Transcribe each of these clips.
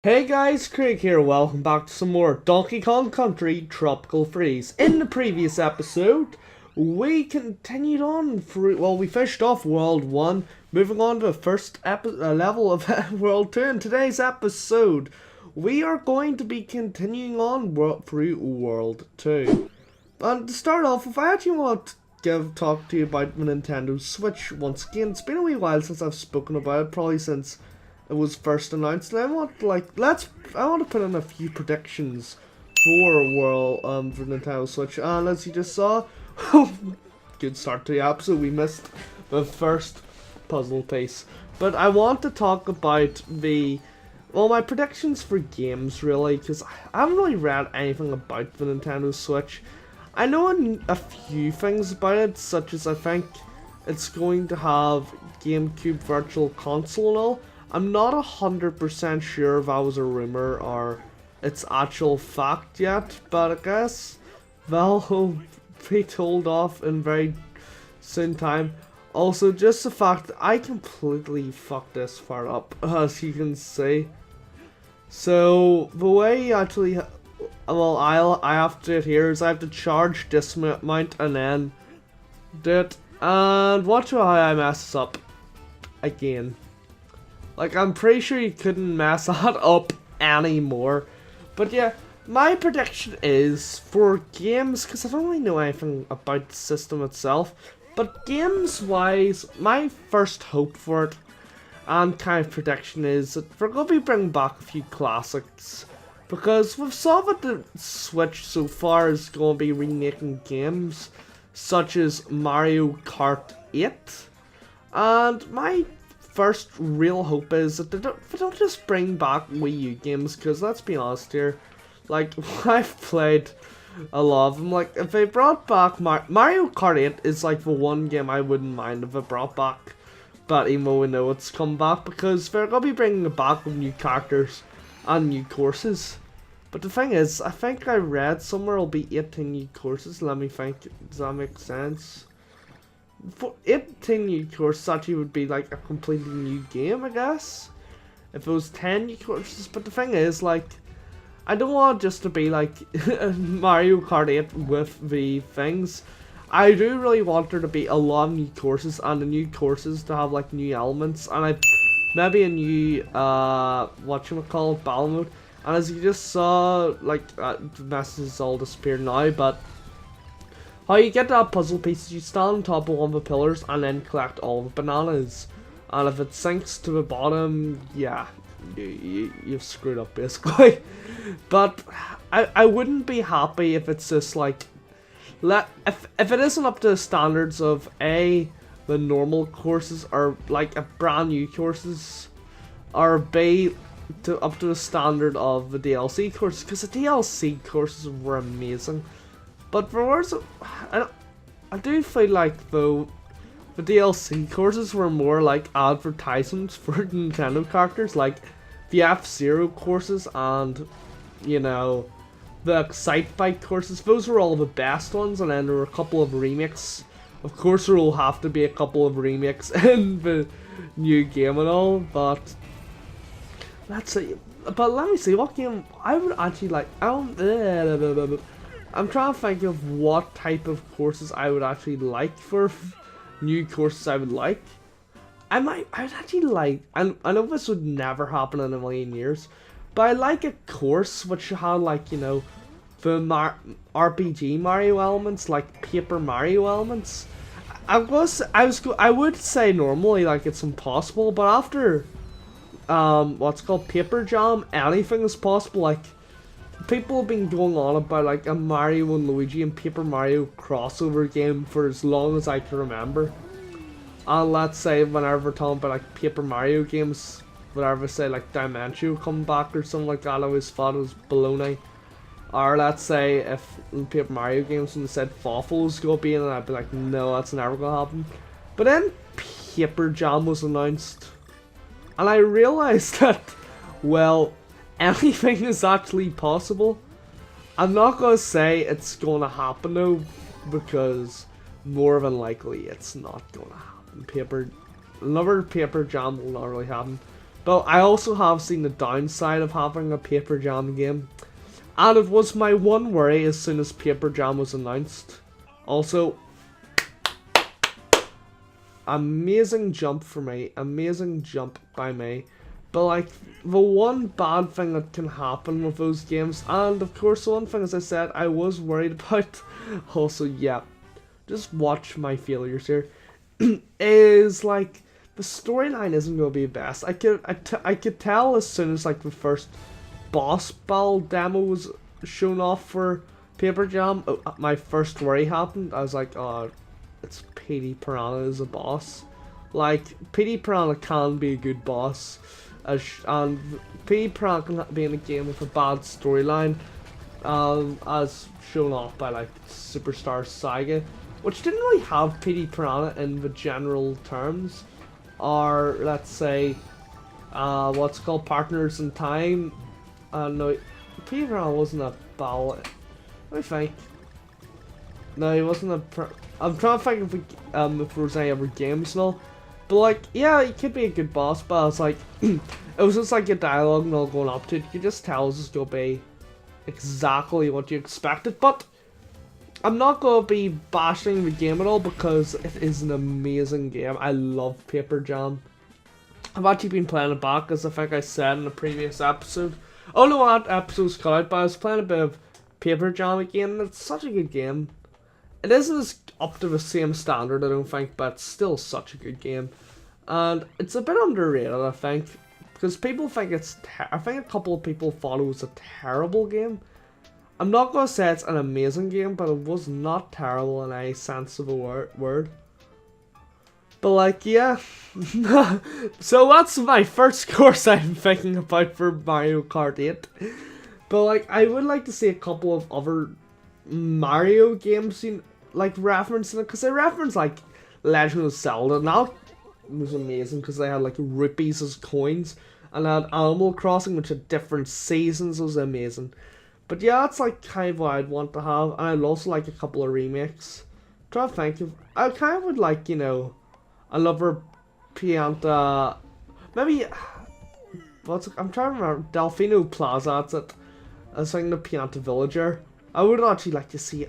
Hey guys, Craig here, welcome back to some more Donkey Kong Country Tropical Freeze. In the previous episode, we continued on through, we finished off World 1, moving on to the first level of World 2. In today's episode, we are going to be continuing on through World 2. And to start off, if I actually want to talk to you about the Nintendo Switch once again, it's been a wee while since I've spoken about it, probably since it was first announced, and I want to put in a few predictions for for Nintendo Switch. And as you just saw, good start to the episode. We missed the first puzzle piece, but I want to talk about my predictions for games really, because I haven't really read anything about the Nintendo Switch. I know a few things about it, such as I think it's going to have GameCube Virtual Console and all. I'm not 100% sure if that was a rumor or it's actual fact yet, but I guess will be told off in very soon time. Also, just the fact that I completely fucked this part up, as you can see. So the way I have to do it here is I have to charge this mount and then do it, and watch how I mess this up again. Like, I'm pretty sure you couldn't mess that up anymore. But yeah, my prediction is for games, because I don't really know anything about the system itself, but games wise, my first hope for it and kind of prediction is that we're going to be bringing back a few classics. Because we've saw that the Switch so far is going to be remaking games such as Mario Kart 8. And my first real hope is that they don't just bring back Wii U games, because let's be honest here, like, I've played a lot of them. Like, if they brought back Mario Kart 8 is like the one game I wouldn't mind if it brought back, but even though we know it's come back, because they're going to be bringing it back with new characters and new courses. But the thing is, I think I read somewhere it'll be 18 new courses. Let me think, does that make sense? For 18 new courses actually would be like a completely new game, I guess, if it was 10 new courses. But the thing is, like, I don't want it just to be like Mario Kart 8 with the things. I do really want there to be a lot of new courses, and the new courses to have like new elements, and maybe a new battle mode. And as you just saw, like, the messages all disappeared now, but how you get that puzzle piece is you stand on top of one of the pillars and then collect all the bananas. And if it sinks to the bottom, yeah, you've screwed up basically. But I wouldn't be happy if it's just like, if it isn't up to the standards of the normal courses, or like a brand new courses, or B, up to the standard of the DLC courses, because the DLC courses were amazing. But for words, I do feel like though the DLC courses were more like advertisements for Nintendo characters, like the F-Zero courses and, you know, the Excite Bike courses. Those were all the best ones, and then there were a couple of remakes. Of course, there will have to be a couple of remakes in the new game and all, but let's see. But let me see what game I would actually like. I'm trying to think of what type of courses I would actually like for new courses I would like. I'd actually like, I know this would never happen in a million years, but I like a course which had, like, you know, the RPG Mario elements, like Paper Mario elements. I would say normally like it's impossible, but after what's called Paper Jam, anything is possible. Like, people have been going on about like a Mario and Luigi and Paper Mario crossover game for as long as I can remember. And let's say whenever we're talking about like Paper Mario games, whenever say like Dimension come back or something like that, I always thought it was baloney. Or let's say if in Paper Mario games when they said Fawful was gonna be in it, I'd be like, no, that's never gonna happen. But then Paper Jam was announced, and I realized that, well, anything is actually possible. I'm not gonna say it's gonna happen though, because more than likely it's not gonna happen. Another Paper Jam will not really happen. But I also have seen the downside of having a Paper Jam game. And it was my one worry as soon as Paper Jam was announced. Also, amazing jump for me. Amazing jump by me. But like, the one bad thing that can happen with those games, and of course the one thing, as I said, I was worried about, also, yeah, just watch my failures here, is like, the storyline isn't going to be the best. I could tell as soon as like the first boss battle demo was shown off for Paper Jam, my first worry happened. I was like, oh, it's Petey Piranha as a boss. Like, Petey Piranha can be a good boss. And Petey Piranha can be in a game with a bad storyline, as shown off by like Superstar Saga, which didn't really have Petey Piranha in the general terms, or let's say, what's called Partners in Time. No, Petey Piranha wasn't a battle. Let me think. No, he wasn't a. I'm trying to think if there was any other games and all. But like, yeah, he could be a good boss, but I was like, it was just like a dialogue and all going up to it. You could just tell it's going to be exactly what you expected. But I'm not going to be bashing the game at all because it is an amazing game. I love Paper Jam. I've actually been playing it back, as I think I said in the previous episode. Oh no, that episode's cut out, but I was playing a bit of Paper Jam again, and it's such a good game. It isn't as up to the same standard, I don't think, but it's still such a good game. And it's a bit underrated, I think, because people think it's I think a couple of people thought it was a terrible game. I'm not going to say it's an amazing game, but it was not terrible in any sense of a word. But like, yeah. So that's my first course I'm thinking about for Mario Kart 8. But like, I would like to see a couple of other Mario games, like referencing it, because they reference like Legend of Zelda, and that was amazing because they had like rupees as coins, and they had Animal Crossing, which had different seasons. It was amazing. But yeah, that's like kind of what I'd want to have, and I'd also like a couple of remakes. I'm trying to think of, I kind of would like, another Pianta, maybe, I'm trying to remember, Delfino Plaza, that's it. I was thinking the Pianta Villager. I would actually like to see,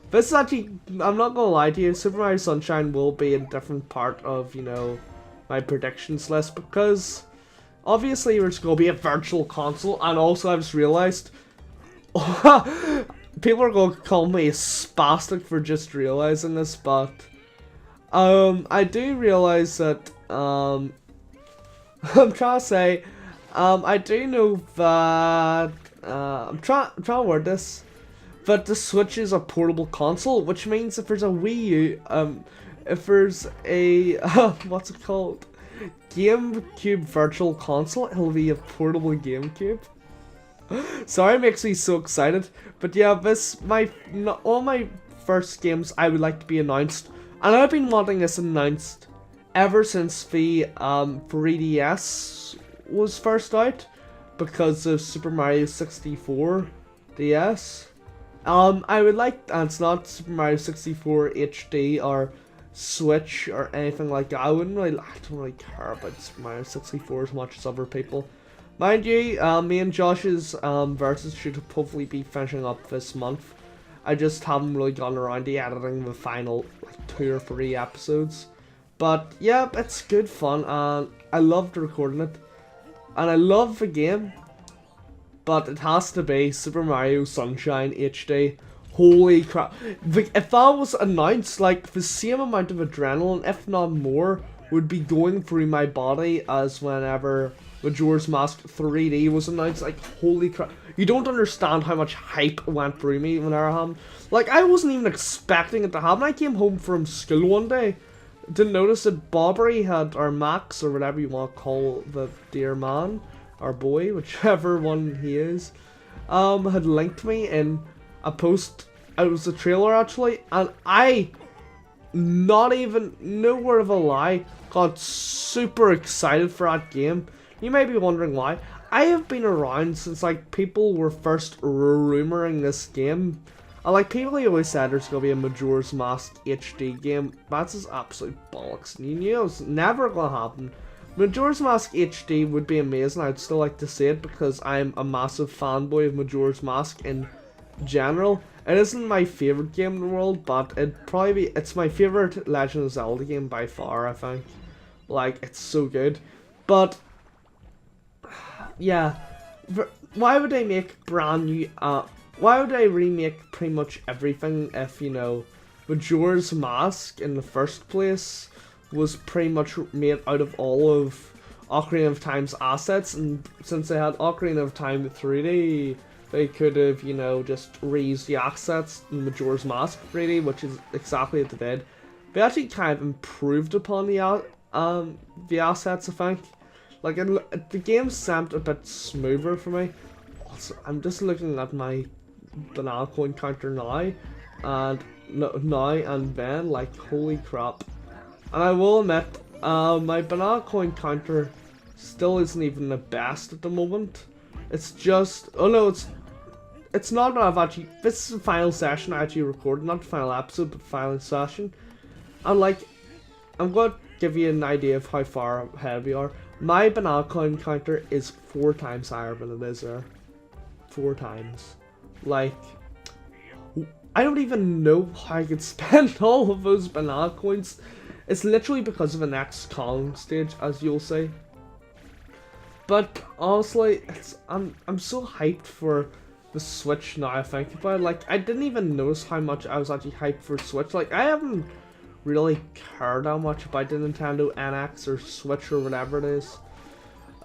this is actually, I'm not gonna lie to you, Super Mario Sunshine will be a different part of, my predictions list, because obviously there's gonna be a virtual console, and also I just realized, people are gonna call me a spastic for just realizing this, but, I do realize that, I'm trying to say, I do know that, I'm trying to word this, but the Switch is a portable console, which means if there's a Wii U, if there's a, what's it called, GameCube Virtual Console, it'll be a portable GameCube. Sorry, it makes me so excited, but yeah, all my first games I would like to be announced, and I've been wanting this announced ever since the 3DS was first out, because of Super Mario 64 DS. I would like, and it's not Super Mario 64 HD or Switch or anything like that. I don't really care about Super Mario 64 as much as other people. Mind you, me and Josh's versus should hopefully be finishing up this month. I just haven't really gotten around to editing the final 2 or 3 episodes. But yeah, it's good fun, and I loved recording it. And I love the game, but it has to be Super Mario Sunshine HD. Holy crap. If that was announced, like, the same amount of adrenaline, if not more, would be going through my body as whenever Majora's Mask 3D was announced. Like, holy crap. You don't understand how much hype went through me whenever it happened. Like, I wasn't even expecting it to happen. I came home from school one day, didn't notice that Bobbery had, or Max, or whatever you want to call the dear man, or boy, whichever one he is, had linked me in a post. It was a trailer actually, and I, not even, no word of a lie, got super excited for that game. You may be wondering why. I have been around since like people were first rumoring this game. And like people always said there's gonna be a Majora's Mask HD game. That's just absolute bollocks. And you knew it was never gonna happen. Majora's Mask HD would be amazing. I'd still like to see it because I'm a massive fanboy of Majora's Mask in general. It isn't my favorite game in the world, but it's my favorite Legend of Zelda game by far, I think. Like, it's so good. But yeah, why would they make brand new why would they remake pretty much everything if, you know, Majora's Mask in the first place was pretty much made out of all of Ocarina of Time's assets, and since they had Ocarina of Time 3D, they could have, you know, just reused the assets in Majora's Mask 3D, which is exactly what they did. They actually kind of improved upon the assets, I think. Like, the game seemed a bit smoother for me. Also, I'm just looking at my banana coin counter now, and then, like, holy crap. And I will admit, my banana coin counter still isn't even the best at the moment. It's just, oh no, it's not that I've actually, this is the final session I actually recorded, not the final episode, but the final session. And like, I'm going to give you an idea of how far ahead we are. My banana coin counter is 4 times higher than it is there. 4 times. Like, I don't even know how I could spend all of those banana coins. It's literally because of the next Kong stage, as you'll see. But honestly, I'm so hyped for the Switch now I think about it. Like, I didn't even notice how much I was actually hyped for Switch. Like, I haven't really cared that much about the Nintendo NX or Switch or whatever it is.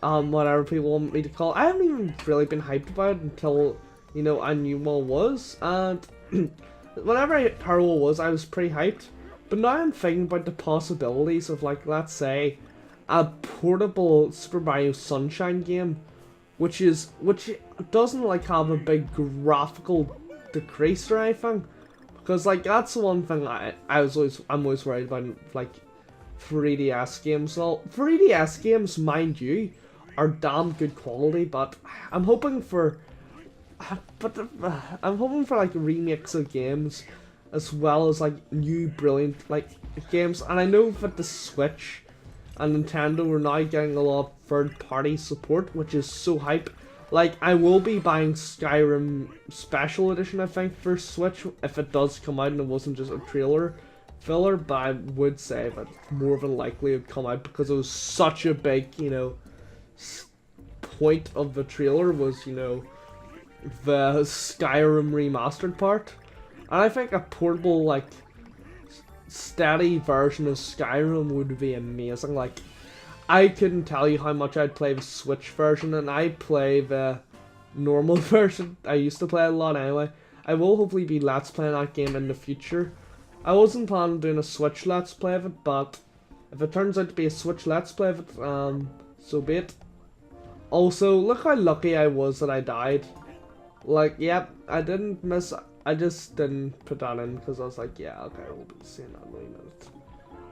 Whatever people want me to call it. I haven't even really been hyped about it until, you know, I knew what it was. And whenever I heard what it was, I was pretty hyped. But now I'm thinking about the possibilities of, like, let's say, a portable Super Mario Sunshine game, which doesn't like have a big graphical decrease or anything, because like that's the one thing I'm always worried about, like 3DS games. Well, 3DS games, mind you, are damn good quality, but I'm hoping for like remakes of games, as well as like new brilliant like games. And I know that the Switch and Nintendo are now getting a lot of third-party support, which is so hype. Like, I will be buying Skyrim Special Edition, I think, for Switch, if it does come out and it wasn't just a trailer filler, but I would say that more than likely it would come out because it was such a big, you know, point of the trailer was, you know, the Skyrim remastered part. And I think a portable, like, steady version of Skyrim would be amazing. Like, I couldn't tell you how much I'd play the Switch version, and I play the normal version. I used to play a lot anyway. I will hopefully be Let's Playing that game in the future. I wasn't planning on doing a Switch Let's Play of it, but if it turns out to be a Switch Let's Play of it, so be it. Also, look how lucky I was that I died. Like, yep, I didn't miss. I just didn't put that in because I was like, yeah, okay, we'll be seeing that in a minute.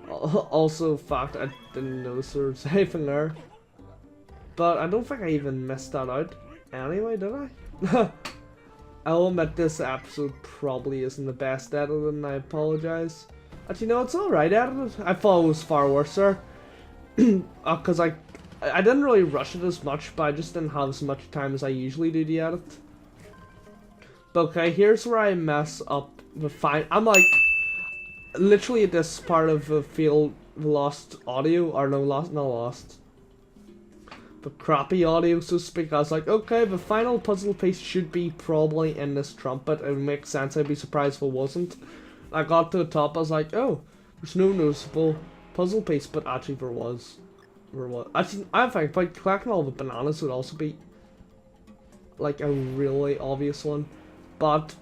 Also, fact, I didn't notice there was anything there. But I don't think I even missed that out. Anyway, did I? I'll admit this episode probably isn't the best edited, and I apologize. Actually, no, it's alright edited. I thought it was far worse, sir. Because I didn't really rush it as much, but I just didn't have as much time as I usually do to edit. But okay, here's where I mess up the fine. I'm like, literally at this part of the field, lost audio, or no, not lost. But crappy audio, so to speak. I was like, okay, the final puzzle piece should be probably in this trumpet. It would make sense. I'd be surprised if it wasn't. I got to the top, I was like, oh, there's no noticeable puzzle piece, but actually there was. Actually, I think by collecting all the bananas would also be like a really obvious one. But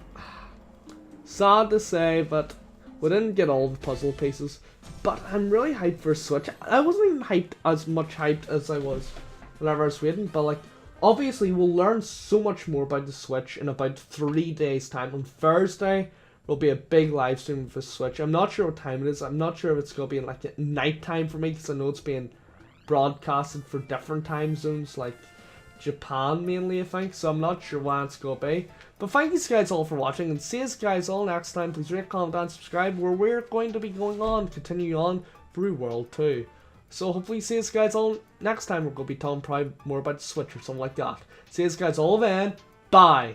sad to say, but we didn't get all the puzzle pieces. But I'm really hyped for Switch. I wasn't even much hyped as I was whenever I was waiting. But like, obviously we'll learn so much more about the Switch in about 3 days time. On Thursday there'll be a big live stream for Switch. I'm not sure what time it is. I'm not sure if it's going to be in like at night time for me, because I know it's being broadcasted for different time zones, like Japan mainly, I think, so I'm not sure when it's going to be. But thank you guys all for watching, and see you guys all next time. Please rate, comment, and subscribe, where we're going to be going on, continue on through World 2. So hopefully see you guys all next time. We're going to be talking probably more about the Switch or something like that. See you guys all then. Bye.